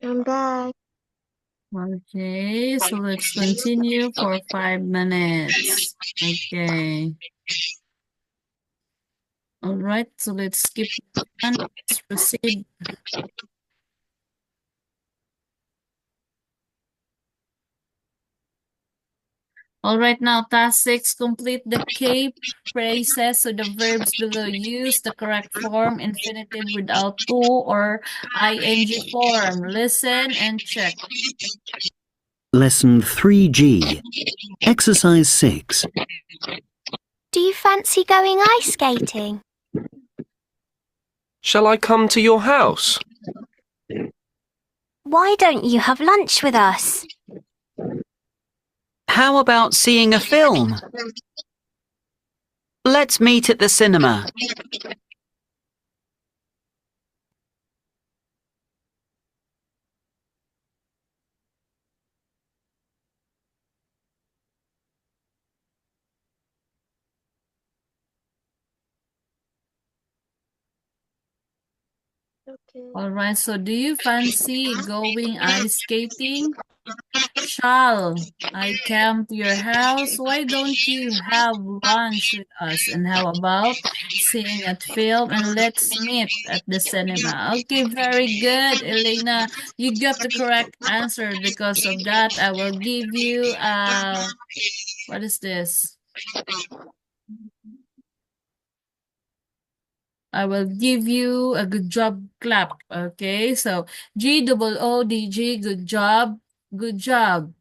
I'm back. Okay, so let's continue for 5 minutes. Okay. All right, so let's skip one. Let's proceed. All right, now task 6, complete the K phrases. So the verbs below use the correct form, infinitive without to or ing form. Listen and check. Lesson 3G. Exercise 6. Do you fancy going ice skating? Shall I come to your house? Why don't you have lunch with us? How about seeing a film? Let's meet at the cinema. Okay. All right, so do you fancy going ice skating? Shall I come to your house? Why don't you have lunch with us? And how about seeing a film and let's meet at the cinema? Okay, very good, Elena. You got the correct answer. Because of that, I will give you what is this? I will give you a good job clap. Okay, so G-O-O-D-G, good job, good job.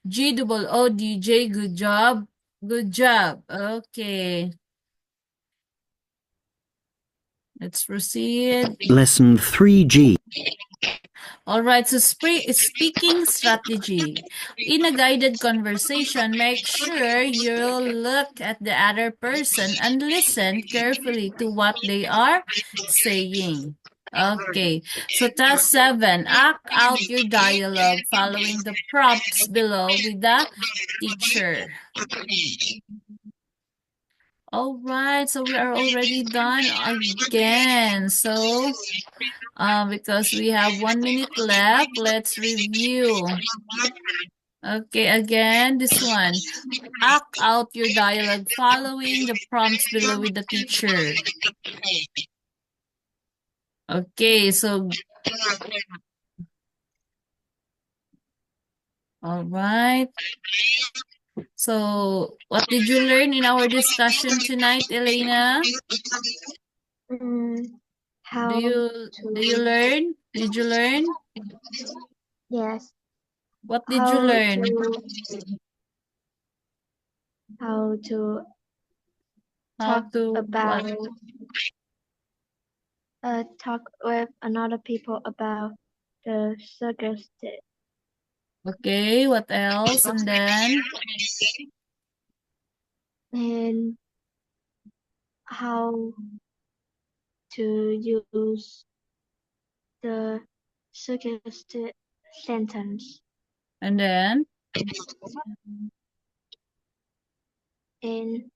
G-O-O-D-J, good job, good job. Okay, let's proceed. Lesson 3G. All right, so speaking strategy. In a guided conversation, make sure you look at the other person and listen carefully to what they are saying. Okay, so task 7, act out your dialogue following the prompts below with the teacher. All right, so we are already done again. So, because we have 1 minute left, let's review. Okay, again, this one. Act out your dialogue following the prompts below with the teacher. Okay, so, all right. So, what did you learn in our discussion tonight, Elena? How Do you to learn? Did you learn? yes. What did you How learn? to How talk to what? about talk with another people about the suggested Okay, what else? And then and how to use the suggested sentence and then in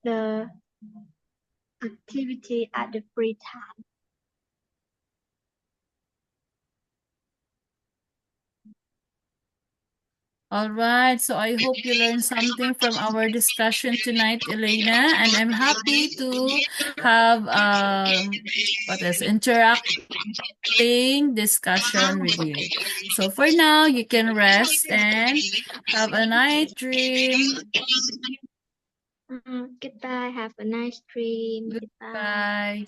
the activity at the free time. all right, so I hope you learned something from our discussion tonight, Elena, and I'm happy to have what is interacting discussion with you. So for now, you can rest and have a night dream. Goodbye. Have a nice dream. Goodbye. Goodbye.